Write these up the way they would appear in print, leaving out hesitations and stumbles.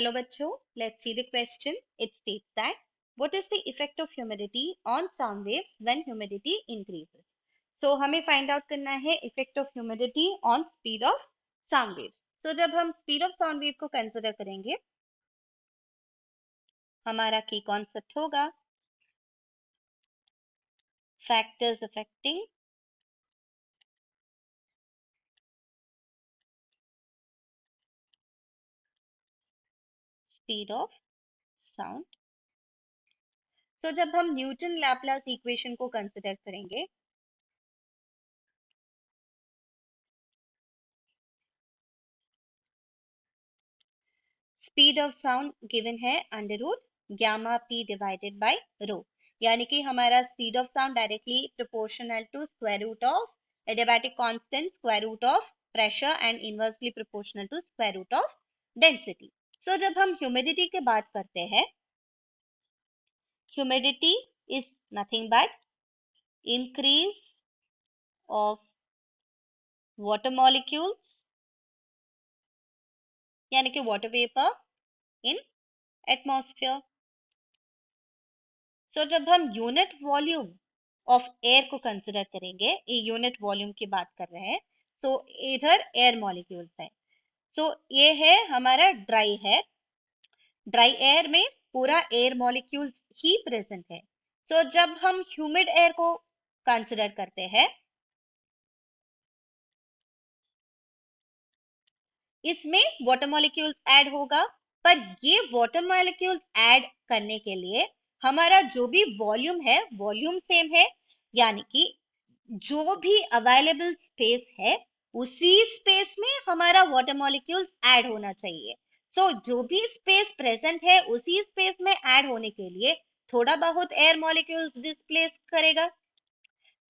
Hello बच्चों, let's see the question. It states that what is the effect of humidity on sound waves when humidity increases? So हमें find out करना है effect of humidity on speed of sound waves. So जब हम speed of sound wave को consider करेंगे, हमारा key concept होगा factors affecting speed of sound. So जब हम न्यूटन लैपलास इक्वेशन को कंसिडर करेंगे, स्पीड ऑफ साउंड गिवन है under root gamma P divided by rho, यानी कि हमारा speed of sound directly proportional to square root of adiabatic constant square root of pressure and inversely proportional to square root of density. So जब हम humidity की बात करते हैं, humidity is nothing but increase of water molecules, यानी कि water vapour in atmosphere. सो जब हम यूनिट वॉल्यूम ऑफ एयर को कंसिडर करेंगे, ये यूनिट वॉल्यूम की बात कर रहे हैं, तो इधर एयर मॉलिक्यूल्स है. सो ये है हमारा ड्राई है, ड्राई एयर में पूरा एयर मॉलिक्यूल्स ही प्रेजेंट है. सो जब हम ह्यूमिड एयर को कंसिडर करते हैं, इसमें वाटर मॉलिक्यूल्स ऐड होगा, पर ये वाटर मॉलिक्यूल्स ऐड करने के लिए हमारा जो भी वॉल्यूम है वॉल्यूम सेम है, यानी कि जो भी अवेलेबल स्पेस है उसी स्पेस में हमारा वाटर मॉलिक्यूल्स ऐड होना चाहिए. सो जो भी स्पेस प्रेजेंट है उसी स्पेस में ऐड होने के लिए थोड़ा बहुत एयर मॉलिक्यूल्स डिस्प्लेस करेगा.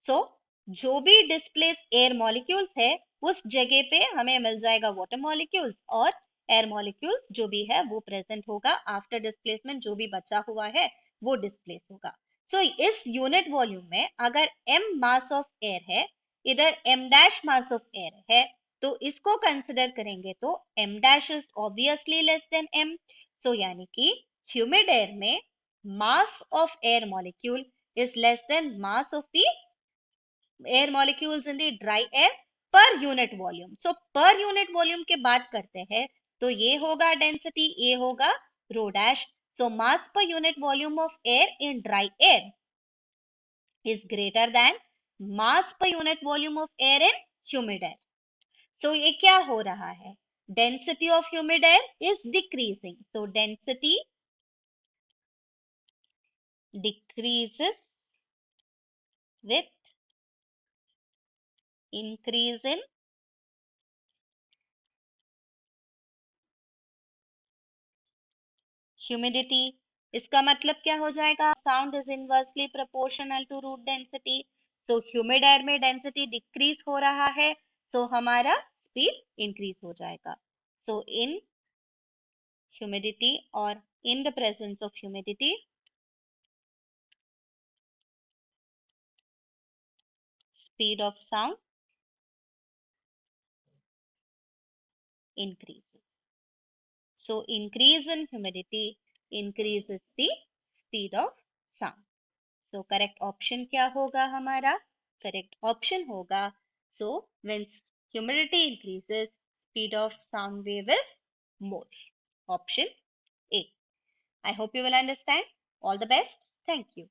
सो जो भी डिस्प्लेस एयर मॉलिक्यूल्स है उस जगह पे हमें मिल जाएगा वाटर मॉलिक्यूल्स, और एयर मॉलिक्यूल्स जो भी है वो प्रेजेंट होगा. आफ्टर डिस्प्लेसमेंट जो भी बचा हुआ है वो डिस्प्लेस होगा. सो इस यूनिट वॉल्यूम में अगर m मास ऑफ एयर है, इधर m dash mass of air है, तो इसको कंसिडर करेंगे तो m dash is obviously less than m. सो यानी कि ह्यूमिड एयर में mass of air molecule is less than mass of the air molecules in the dry air per unit volume. So per unit volume के बात करते हैं तो ये होगा density, ये होगा rho dash. So mass per unit volume of air in dry air is greater than mass per unit volume of air in humid air. So ये क्या हो रहा है? Density of humid air is decreasing. So density decreases with increase in humidity. इसका मतलब क्या हो जाएगा? Sound is inversely proportional to root density. So humid air में डेंसिटी डिक्रीज हो रहा है, सो हमारा स्पीड इंक्रीज हो जाएगा. सो इन ह्यूमिडिटी और in the presence of humidity, speed of sound increases. So increase in humidity increases the speed of sound. So correct option क्या होगा हमारा? Correct option होगा, so when humidity increases, speed of sound wave is more. Option A. I hope you will understand. All the best. Thank you.